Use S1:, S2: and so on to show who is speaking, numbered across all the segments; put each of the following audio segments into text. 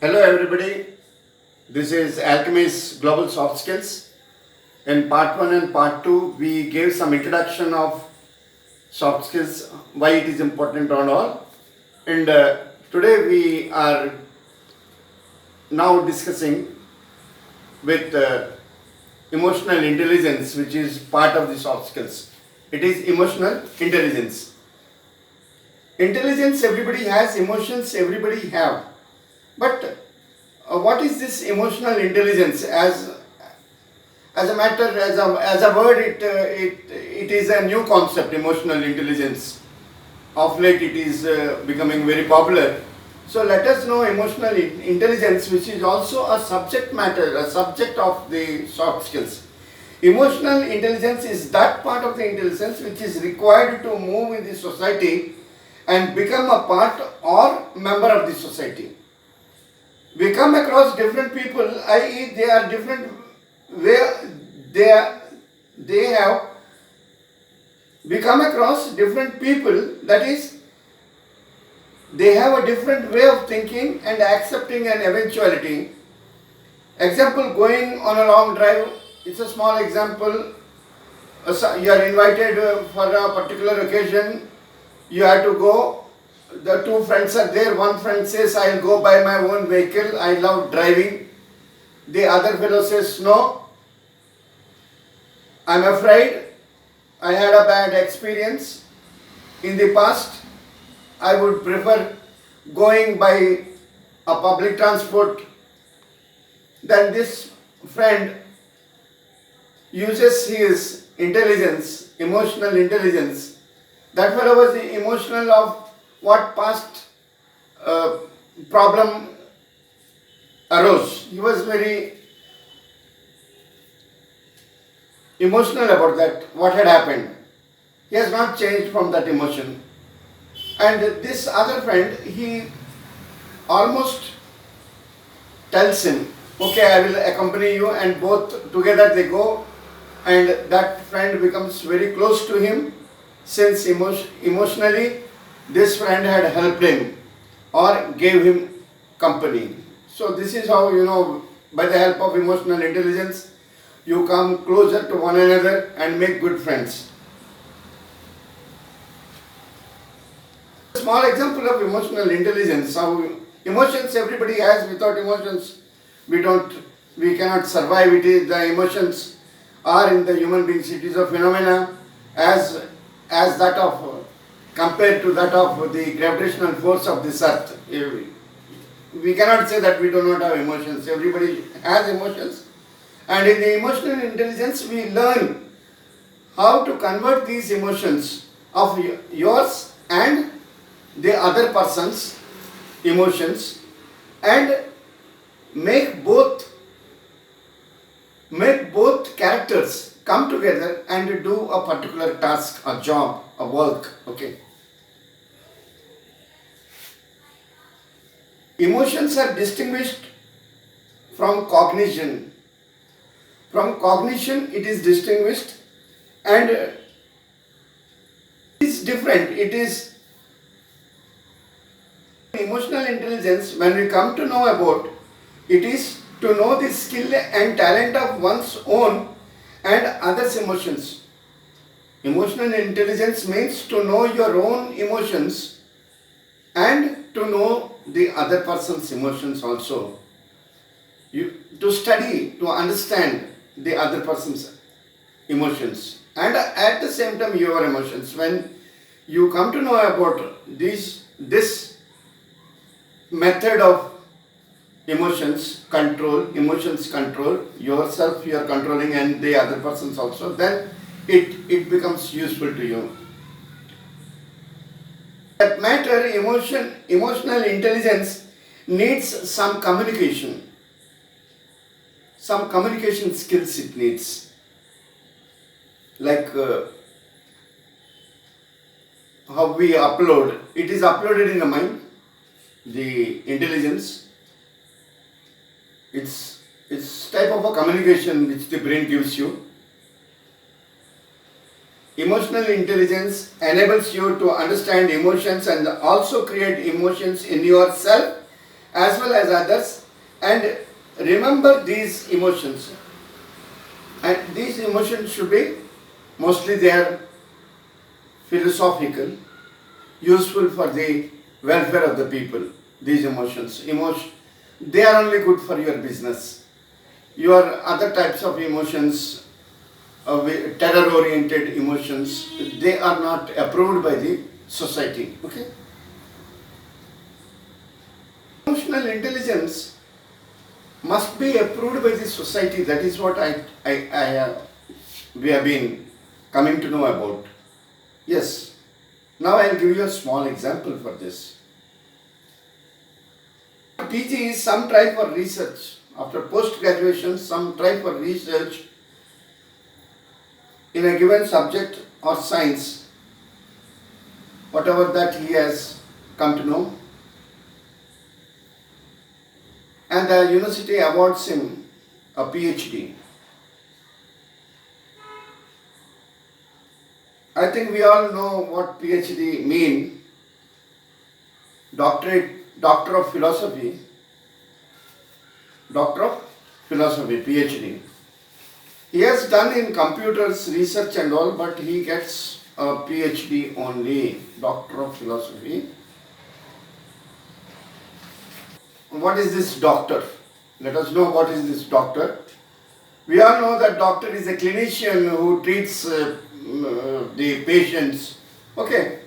S1: Hello everybody, this is Alchemy's Global Soft Skills. In part 1 and part 2, we gave some introduction of soft skills, why it is important and all. And today we are now discussing with emotional intelligence, which is part of the soft skills. It is emotional intelligence. Intelligence, everybody has, emotions, everybody have. But what is this emotional intelligence? As a matter, as a word, it is a new concept. Emotional intelligence. Of late, it is becoming very popular. So let us know emotional intelligence, which is also a subject matter, a subject of the soft skills. Emotional intelligence is that part of the intelligence which is required to move in the society and become a part or member of the society. We come across different people, i.e. they are different, where they have, we come across different people, that is, they have a different way of thinking and accepting an eventuality. Example, going on a long drive, it's a small example. You are invited for a particular occasion, you have to go. The two friends are there. One friend says, I'll go by my own vehicle, I love driving. The other fellow says, no, I'm afraid, I had a bad experience in the past, I would prefer going by a public transport. Then this friend uses his intelligence, emotional intelligence. That fellow was emotional of what past problem arose. He was very emotional about that, what had happened. He has not changed from that emotion. And this other friend, he almost tells him, okay, I will accompany you, and both together they go, and that friend becomes very close to him, since emotionally this friend had helped him or gave him company. So this is how, by the help of emotional intelligence, you come closer to one another and make good friends. A small example of emotional intelligence, how emotions everybody has. Without emotions, we cannot survive. The emotions are in the human beings. It is a phenomena as that of, compared to that of the gravitational force of this earth. We cannot say that we do not have emotions. Everybody has emotions. And in the emotional intelligence, we learn how to convert these emotions of yours and the other person's emotions, and make both characters come together and do a particular task, a job, a work. Okay. Emotions are distinguished from cognition. From cognition, it is distinguished, and it is different. It is emotional intelligence. When we come to know about, it is to know the skill and talent of one's own and others' emotions. Emotional intelligence means to know your own emotions and to know the other person's emotions also. To study, to understand the other person's emotions, and at the same time your emotions. When you come to know about this method of emotions control, yourself you are controlling and the other persons also, then it becomes useful to you. That matter, emotional intelligence needs some communication. Some communication skills it needs. Like how we upload. It is uploaded in the mind, the intelligence. It's type of a communication which the brain gives you. Emotional intelligence enables you to understand emotions and also create emotions in yourself as well as others, and remember these emotions. And these emotions should be mostly they are philosophical, useful for the welfare of the people. These emotions, they are only good for your business. Your other types of emotions, terror oriented emotions, they are not approved by the society. Okay. Emotional intelligence must be approved by the society. That is what we have been coming to know about. Yes. Now I'll give you a small example for this. PG is some try for research. After post graduation, some try for research in a given subject or science, whatever that he has come to know, and the university awards him a PhD. I think we all know what PhD mean. Doctor of Philosophy, PhD. He has done in computers research and all, but he gets a PhD only, Doctor of Philosophy. What is this doctor? Let us know what is this doctor. We all know that doctor is a clinician who treats the patients. Okay.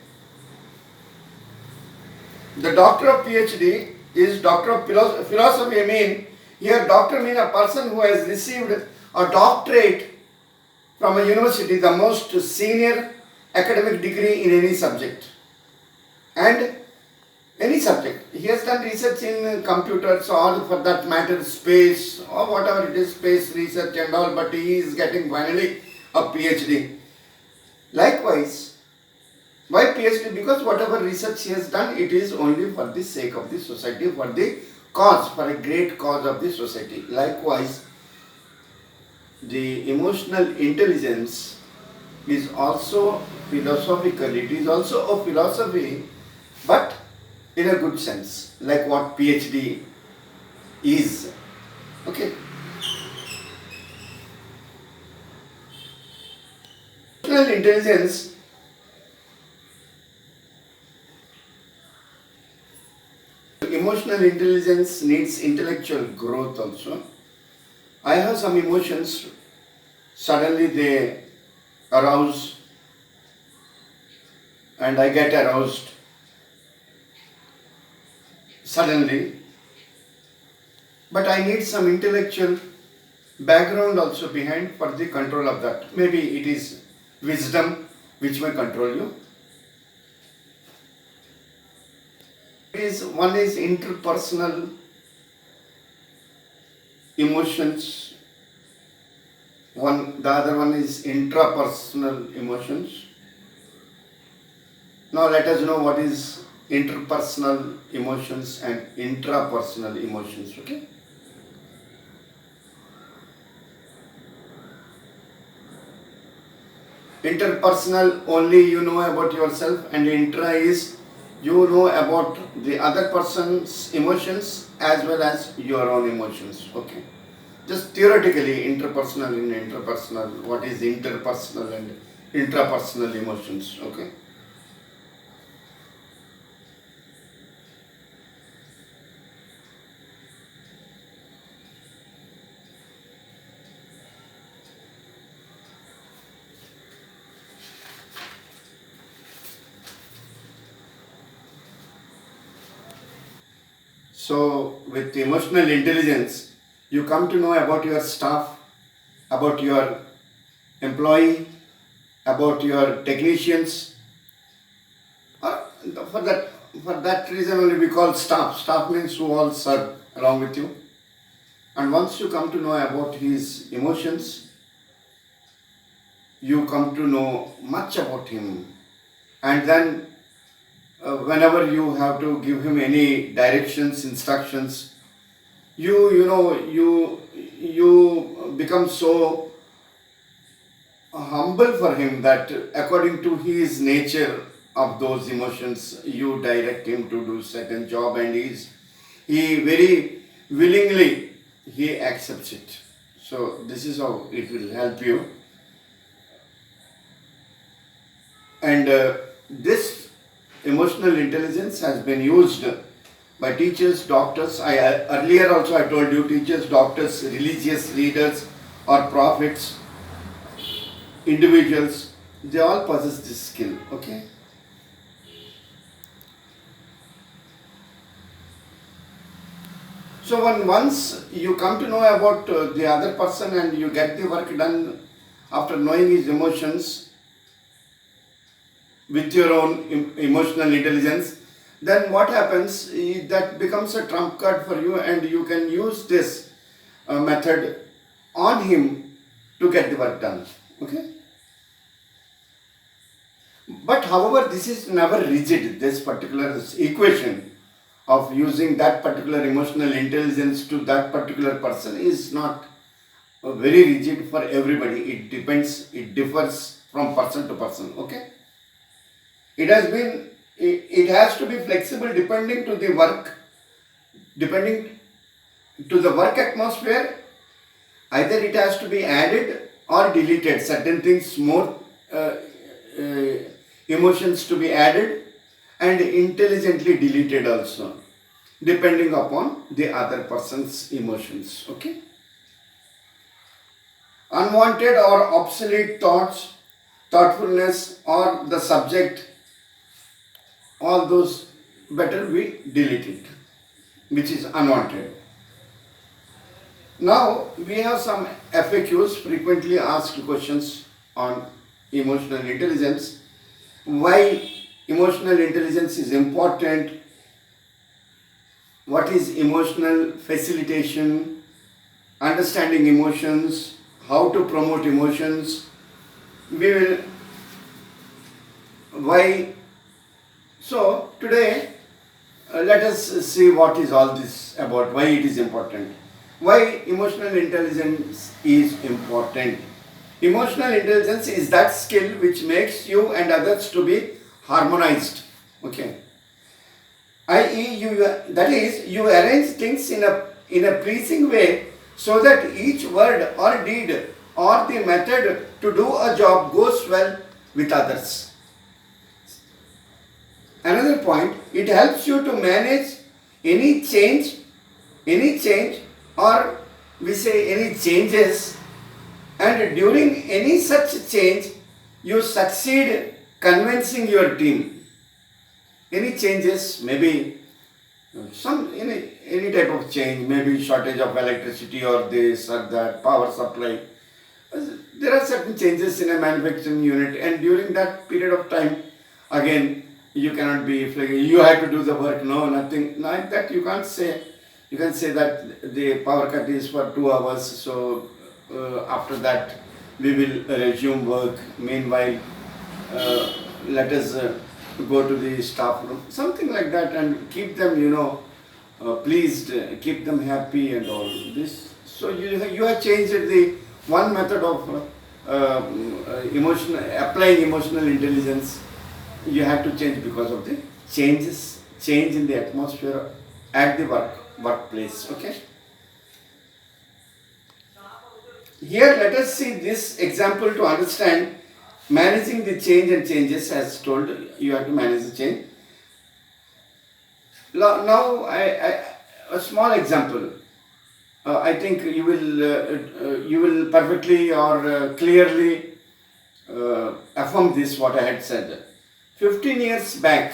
S1: The doctor of PhD is doctor of philosophy. I mean, here doctor means a person who has received a doctorate from a university, the most senior academic degree in any subject. And any subject. He has done research in computers or for that matter space or whatever it is, space research and all, but he is getting finally a PhD. Likewise, why PhD? Because whatever research he has done, it is only for the sake of the society, for the cause, for a great cause of the society. Likewise, the emotional intelligence is also philosophical. It is also a philosophy, but in a good sense, like what PhD is. Okay. Emotional intelligence needs intellectual growth also. I have some emotions, suddenly they arouse and I get aroused suddenly, but I need some intellectual background also behind for the control of that. Maybe it is wisdom which may control you. One is interpersonal emotions, the other one is intrapersonal emotions. Now let us know what is interpersonal emotions and intrapersonal emotions. Okay. Interpersonal, only you know about yourself, and intra is you know about the other person's emotions as well as your own emotions. Okay. Just theoretically, interpersonal and interpersonal, what is interpersonal and intrapersonal emotions. Okay. So, with emotional intelligence, you come to know about your staff, about your employee, about your technicians. Or for that reason only we call staff. Staff means who all serve along with you. And once you come to know about his emotions, you come to know much about him. And then whenever you have to give him any directions, instructions, you become so humble for him that according to his nature of those emotions, you direct him to do certain job, and he very willingly he accepts it. So this is how it will help you. And this emotional intelligence has been used by teachers, doctors. Earlier also I told you, teachers, doctors, religious leaders or prophets, individuals, they all possess this skill. Okay. So once you come to know about the other person and you get the work done after knowing his emotions with your own emotional intelligence, then what happens is that becomes a trump card for you, and you can use this method on him to get the work done. Okay. But however, this is never rigid. This particular equation of using that particular emotional intelligence to that particular person is not very rigid for everybody. It depends, it differs from person to person. Okay. It has to be flexible depending to the work, depending to the work atmosphere. Either it has to be added or deleted. Certain things more emotions to be added and intelligently deleted also, depending upon the other person's emotions. Okay. Unwanted or obsolete thoughts, thoughtfulness, or the subject, all those better we delete it, which is unwanted. Now we have some FAQs, frequently asked questions on emotional intelligence. Why emotional intelligence is important? What is emotional facilitation? Understanding emotions, how to promote emotions. We will, why? So today let us see what is all this about, why it is important. Why emotional intelligence is important. Emotional intelligence is that skill which makes you and others to be harmonized. Okay. I.e., you arrange things in a pleasing way so that each word or deed or the method to do a job goes well with others. Another point, it helps you to manage any change or we say any changes, and during any such change you succeed convincing your team. Any changes, maybe any type of change, maybe shortage of electricity or this or that, power supply. There are certain changes in a manufacturing unit, and during that period of time, again, you cannot be flexible. You have to do the work. No, nothing like that. You can't say. You can say that the power cut is for 2 hours. So after that, we will resume work. Meanwhile, let us go to the staff room, something like that, and keep them, pleased, keep them happy and all this. So you have changed the one method of applying emotional intelligence. You have to change because of the change in the atmosphere at the workplace. Okay. Here let us see this example to understand managing the change and changes. As told, you have to manage the change. Now a small example. I think you will perfectly or clearly affirm this what I had said. 15 years back,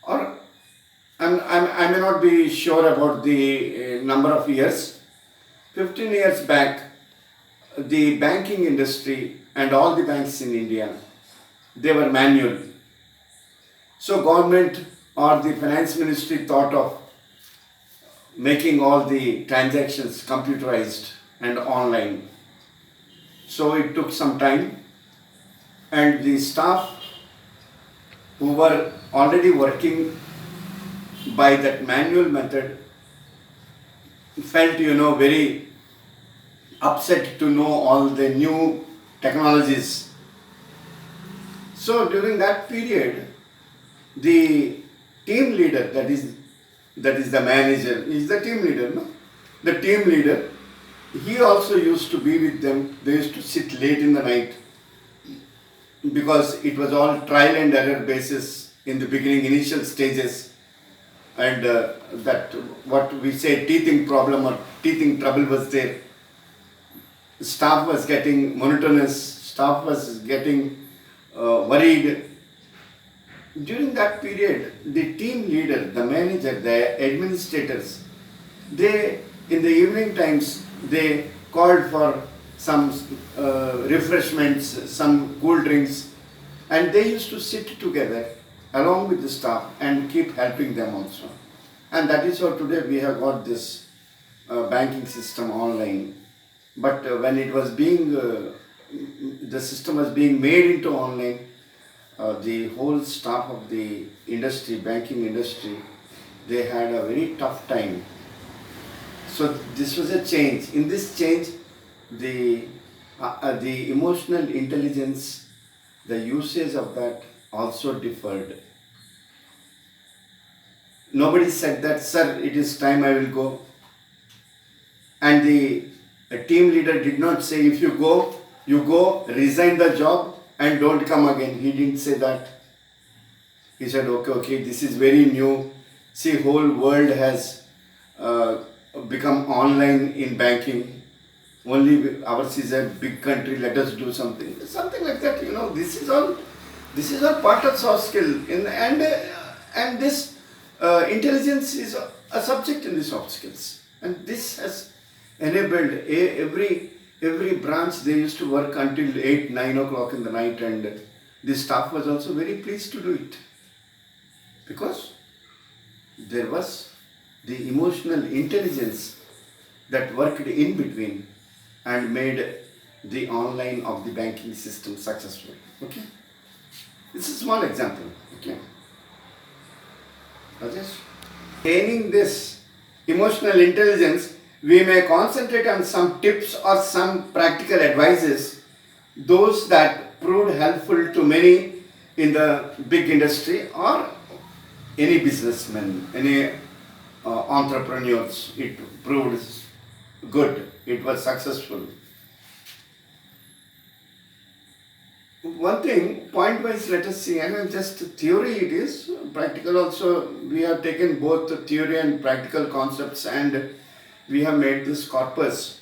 S1: or I may not be sure about the number of years. 15 years back, the banking industry and all the banks in India, they were manual. So government or the finance ministry thought of making all the transactions computerized and online. So it took some time, and the staff who were already working by that manual method felt, very upset to know all the new technologies. So during that period, the team leader, that is the manager, is the team leader, no? The team leader, he also used to be with them. They used to sit late in the night because it was all trial and error basis in the beginning, initial stages, and that what we say teething problem or teething trouble was there. Staff was getting monotonous, staff was getting worried. During that period, the team leader, the manager, the administrators, they in the evening times they called for some refreshments, some cool drinks, and they used to sit together along with the staff and keep helping them also. And that is how today we have got this banking system online. But when it was being, the system was being made into online, the whole staff of the industry, banking industry, they had a very tough time. So this was a change. In this change, the emotional intelligence, the usage of that also differed. Nobody said that, sir, it is time, I will go. And the team leader did not say, if you go, resign the job and don't come again. He didn't say that. He said, okay, this is very new. See, whole world has become online in banking. Only ours is a big country, let us do something. Something like that, this is all part of soft skill. And this intelligence is a subject in the soft skills. And this has enabled every branch. They used to work until 8, 9 o'clock in the night, and the staff was also very pleased to do it because there was the emotional intelligence that worked in between and made the online of the banking system successful. Okay, this is a small example. Okay, Rajesh, gaining this emotional intelligence, we may concentrate on some tips or some practical advices, those that proved helpful to many in the big industry or any businessmen, any entrepreneurs. It proved good, it was successful. One thing, point wise, let us see, and just theory it is, practical also, we have taken both theory and practical concepts and we have made this corpus.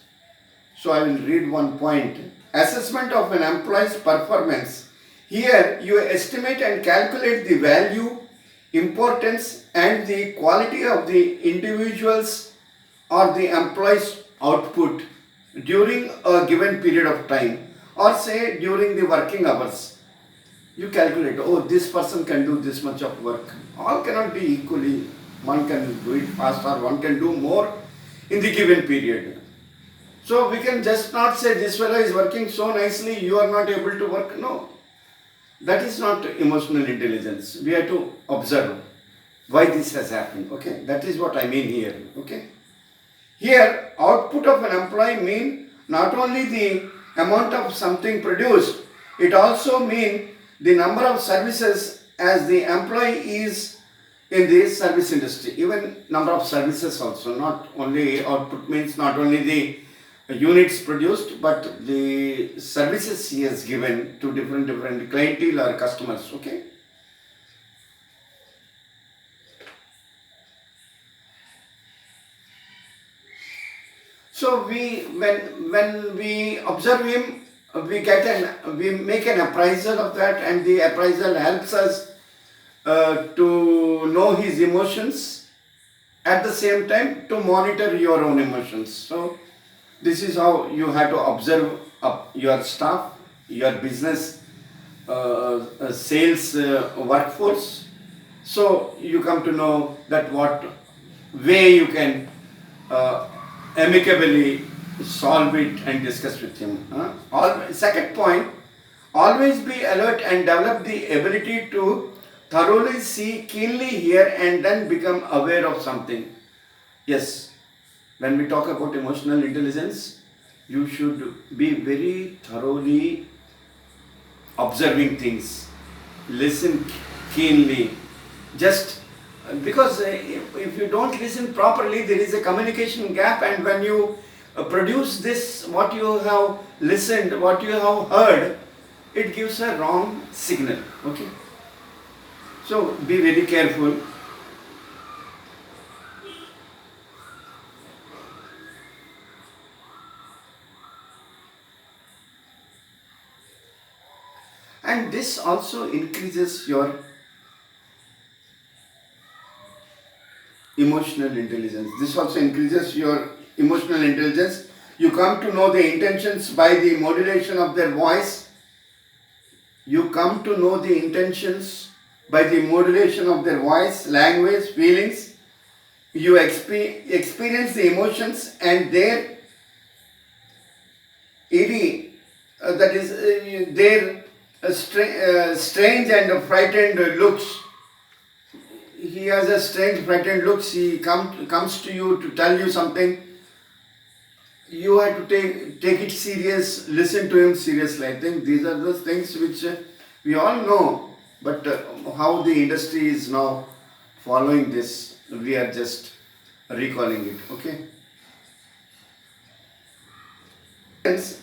S1: So I will read one point. Assessment of an employee's performance. Here you estimate and calculate the value, importance and the quality of the individual's or the employee's output during a given period of time, or say during the working hours. You calculate, this person can do this much of work. All cannot be equally. One can do it fast or one can do more in the given period. So we can just not say this fellow is working so nicely, you are not able to work. No, that is not emotional intelligence. We have to observe why this has happened. Okay, that is what I mean here. Okay, here output of an employee mean not only the amount of something produced, it also mean the number of services as the employee is in the service industry. Even number of services also, not only output means not only the units produced, but the services he has given to different clientele or customers. Okay. So when we observe him, we make an appraisal of that, and the appraisal helps us to know his emotions, at the same time to monitor your own emotions. So this is how you have to observe your staff, your business, sales workforce. So you come to know that what way you can amicably solve it and discuss with him. Second point, always be alert and develop the ability to thoroughly see, keenly hear and then become aware of something. Yes, when we talk about emotional intelligence, you should be very thoroughly observing things, listen keenly. Just because if you don't listen properly, there is a communication gap, and when you produce this, what you have listened, what you have heard, it gives a wrong signal. Okay, so be very careful. And this also increases your emotional intelligence. This also increases your emotional intelligence. You come to know the intentions by the modulation of their voice. You come to know the intentions by the modulation of their voice, language, feelings. You experience the emotions and their eerie, that is, their strange and frightened looks. He has a strange frightened looks. He comes to you to tell you something. You have to take it serious, listen to him seriously. I think these are the things which we all know, but how the industry is now following this, we are just recalling it. Okay. Hence,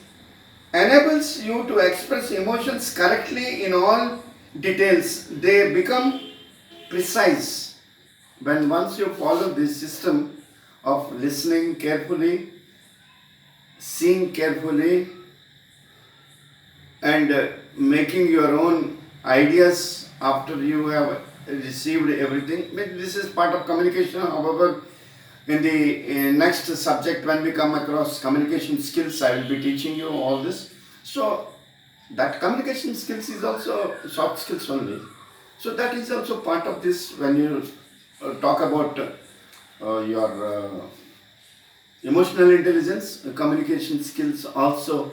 S1: enables you to express emotions correctly in all details. They become precise when once you follow this system of listening carefully, seeing carefully, and making your own ideas after you have received everything. This is part of communication. However, in the next subject, when we come across communication skills, I will be teaching you all this. So that communication skills is also soft skills only. So that is also part of this. When you talk about your emotional intelligence, communication skills also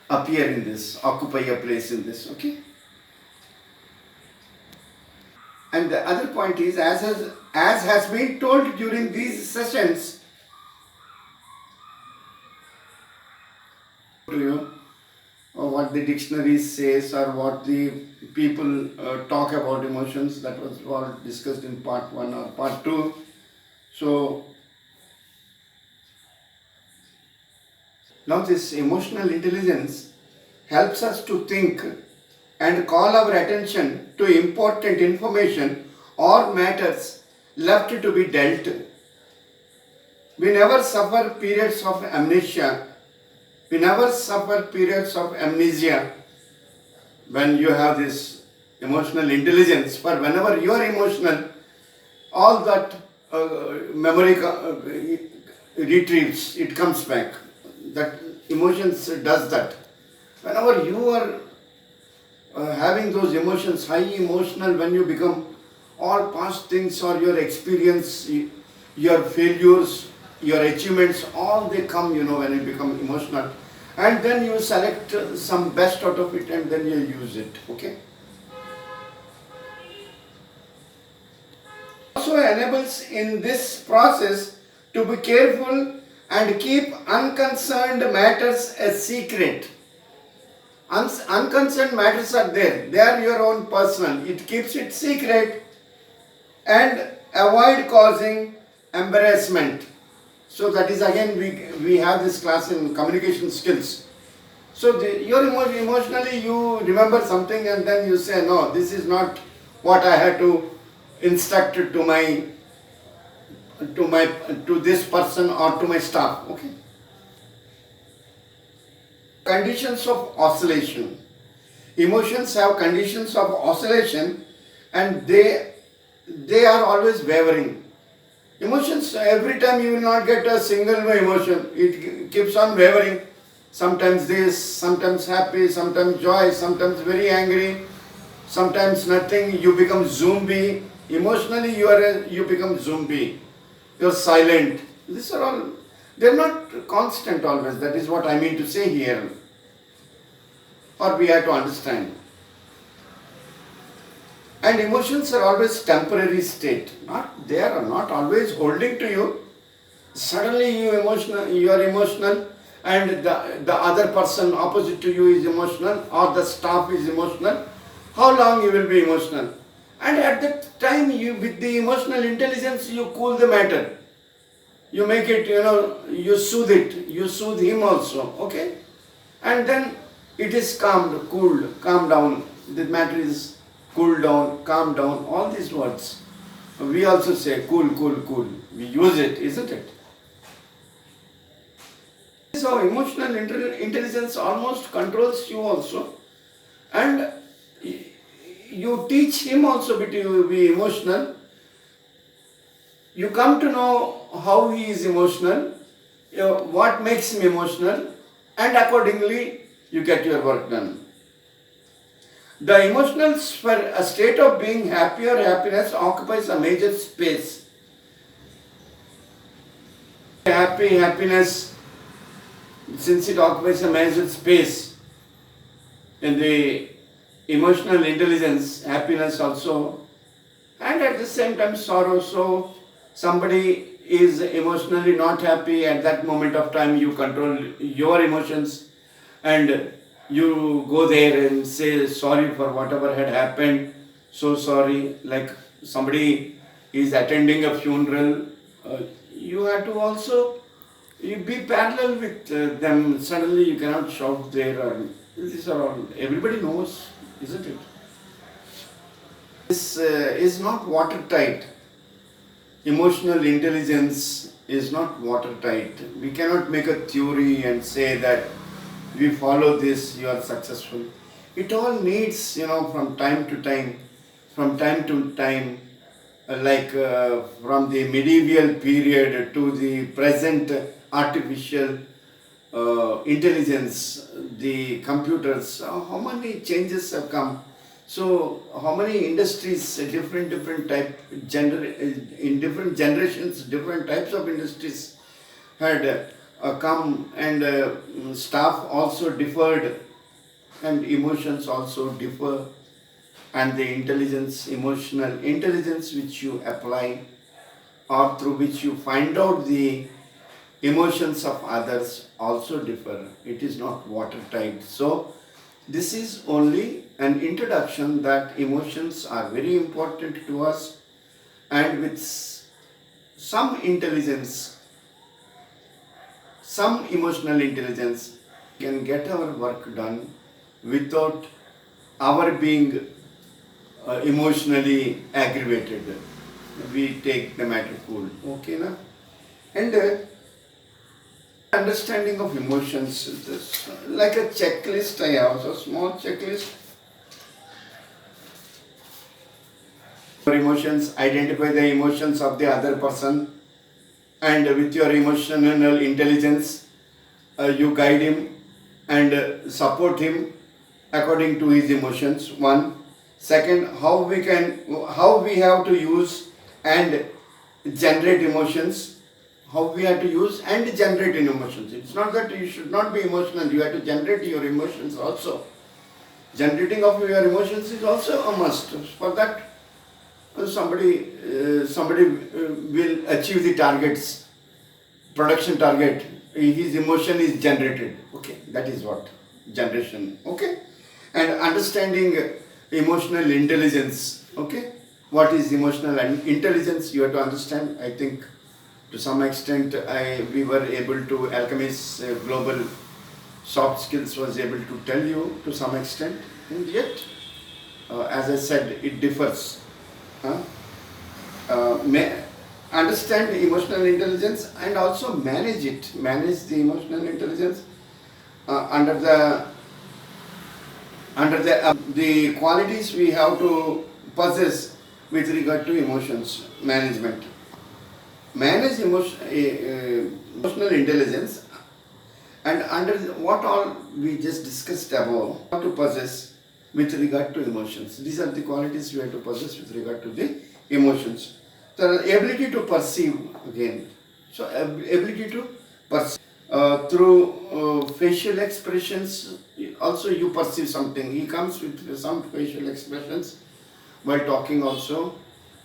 S1: appear in this, occupy a place in this. Okay. And the other point is, as has been told during these sessions to you, or what the dictionary says, or what the people talk about emotions, that was all discussed in part 1 or part 2. So now this emotional intelligence helps us to think and call our attention to important information or matters left to be dealt. We never suffer periods of amnesia. We never suffer periods of amnesia when you have this emotional intelligence. For whenever you are emotional, all that memory retrieves, it comes back. That emotions does that. Whenever you are having those emotions, high emotional, when you become, all past things or your experience, your failures, your achievements, all they come, when you become emotional. And then you select some best out of it and then you use it. Okay. Also enables in this process to be careful and keep unconcerned matters a secret. Unconcerned matters are there. They are your own personal. It keeps it secret and avoid causing embarrassment. So that is again, we have this class in communication skills. So you're emotionally, you remember something and then you say, no, this is not what I had to instruct to this person or to my staff. Okay. Conditions of oscillation. Emotions have conditions of oscillation, and they are always wavering. Emotions, every time you will not get a single emotion. It keeps on wavering. Sometimes this, sometimes happy, sometimes joy, sometimes very angry, sometimes nothing. You become zombie. Emotionally, you become zombie. You're silent. These are all, they're not constant always. That is what I mean to say here. Or we have to understand. And emotions are always temporary state. They are not always holding to you. Suddenly you are emotional, and the other person opposite to you is emotional, or the staff is emotional. How long you will be emotional? And at that time, you, with the emotional intelligence, you cool the matter. You make it, you soothe it, you soothe him also, okay? And then it is calmed, cooled, calm down. The matter is cool down, calm down, all these words. We also say cool, cool, cool. We use it, isn't it? So emotional intelligence almost controls you also, and you teach him also to be emotional. You come to know how he is emotional, what makes him emotional, and accordingly you get your work done. The emotional sphere, a state of being happy or happiness, occupies a major space. Happiness, since it occupies a major space in the emotional intelligence, happiness also, and at the same time sorrow. So somebody is emotionally not happy, at that moment of time you control your emotions and you go there and say sorry for whatever had happened, so sorry. Like somebody is attending a funeral, you have to also you be parallel with them. Suddenly you cannot shout there, or these are all everybody knows, isn't it? This is not watertight. Emotional intelligence is not watertight. We cannot make a theory and say that we follow this, you are successful. It all needs, from time to time, from the medieval period to the present artificial intelligence, the computers, how many changes have come. So how many industries, different type, in different generations, different types of industries had come, and staff also differed, and emotions also differ, and the emotional intelligence which you apply or through which you find out the emotions of others also differ. It is not watertight. So this is only an introduction that emotions are very important to us, and with some intelligence, some emotional intelligence, can get our work done without our being emotionally aggravated. We take the matter cool, okay, na? And understanding of emotions is this, like a checklist. I have a small checklist. For emotions, identify the emotions of the other person, and with your emotional intelligence, you guide him and support him according to his emotions. One. Second, how we have to use and generate emotions. How we have to use and generate emotions. It's not that you should not be emotional, you have to generate your emotions also. Generating of your emotions is also a must. For that, somebody will achieve the targets, production target. His emotion is generated. Okay, that is what generation. Okay, and understanding emotional intelligence. Okay, what is emotional intelligence? You have to understand. I think to some extent, we were able to, Alchemist Global Soft Skills was able to tell you to some extent, and yet, as I said, it differs. Understand emotional intelligence and also manage it. Manage the emotional intelligence under the qualities we have to possess with regard to emotions management. Manage emotional intelligence, and under what all we just discussed above, how to possess with regard to emotions. These are the qualities we have to possess with regard to the emotions. The ability to perceive again. So ability to perceive through facial expressions. Also you perceive something. He comes with some facial expressions while talking also.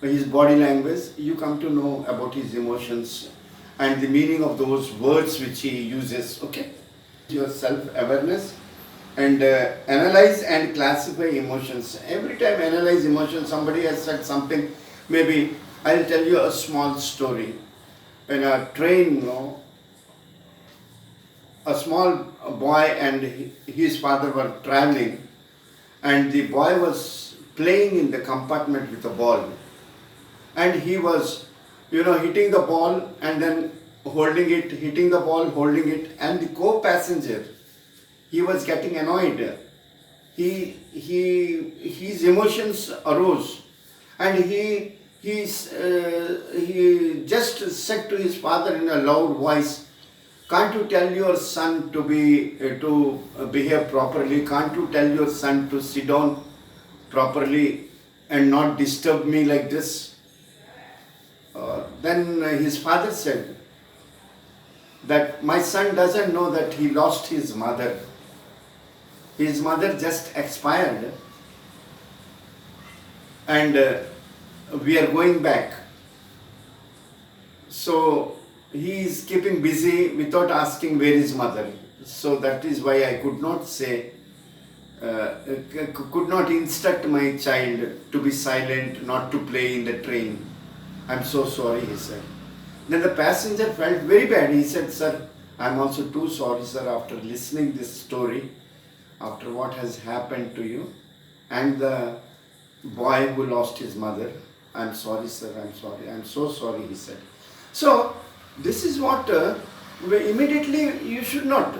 S1: His body language, you come to know about his emotions and the meaning of those words which he uses. Okay, your self-awareness, and analyze and classify emotions. Every time analyze emotions, somebody has said something, maybe I'll tell you a small story. In a train, a small boy and his father were traveling, and the boy was playing in the compartment with a ball, and he was hitting the ball and then holding it, hitting the ball, holding it, and the co-passenger, he was getting annoyed. His emotions arose, and he just said to his father in a loud voice, "Can't you tell your son to behave properly? Can't you tell your son to sit down properly and not disturb me like this?" Then his father said that my son doesn't know that he lost his mother. His mother just expired, and we are going back. So he is keeping busy without asking where is mother. So that is why I could not say, could not instruct my child to be silent, not to play in the train. I'm so sorry, he said. Then the passenger felt very bad. He said, "Sir, I'm also too sorry, sir, after listening this story, after what has happened to you and the boy who lost his mother. I'm sorry, sir, I'm sorry. I'm so sorry," he said. So this is what immediately you should not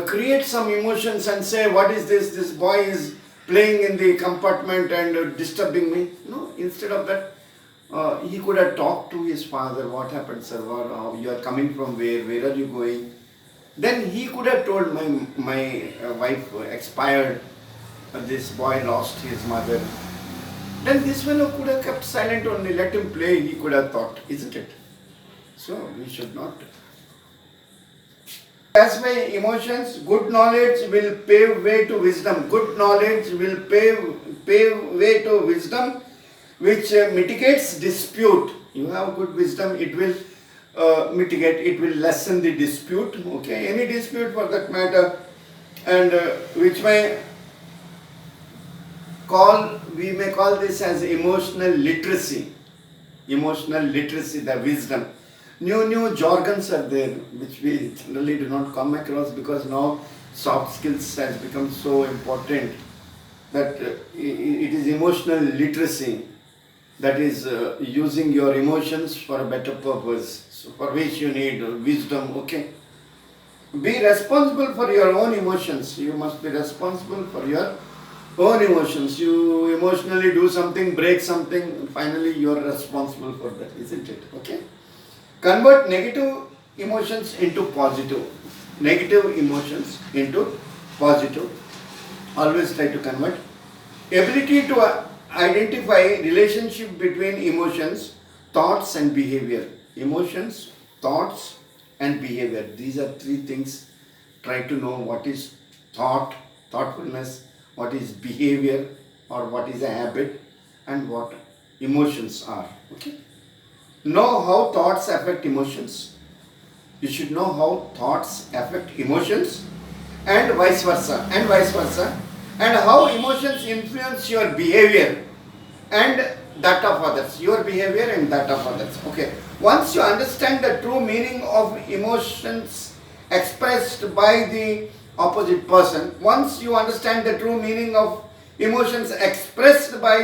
S1: create some emotions and say, "What is this boy is playing in the compartment and disturbing me." No, instead of that, he could have talked to his father, "What happened, sir? You are coming from where? Where are you going?" Then he could have told, my wife expired, this boy lost his mother. Then this fellow could have kept silent only, let him play, he could have thought, isn't it? So we should not. As my emotions, good knowledge will pave way to wisdom. Good knowledge will pave way to wisdom, which mitigates dispute. You have good wisdom, it will mitigate, it will lessen the dispute, okay, any dispute for that matter, and we may call this as emotional literacy, the wisdom. New jargons are there, which we generally do not come across, because now soft skills has become so important that it is emotional literacy, that is using your emotions for a better purpose, so for which you need wisdom, okay. Be responsible for your own emotions. You must be responsible for your own emotions. You emotionally do something, break something, finally you are responsible for that, isn't it? Okay. Convert negative emotions into positive. Negative emotions into positive. Always try to convert. Ability to identify relationship between emotions, thoughts and behavior. Emotions, thoughts and behavior. These are three things. Try to know what is thoughtfulness, what is behavior or what is a habit, and what emotions are. Okay. Know how thoughts affect emotions. You should know how thoughts affect emotions, and vice versa, and how emotions influence your behavior and that of others, your behavior and that of others. Okay. Once you understand the true meaning of emotions expressed by the opposite person, once you understand the true meaning of emotions expressed by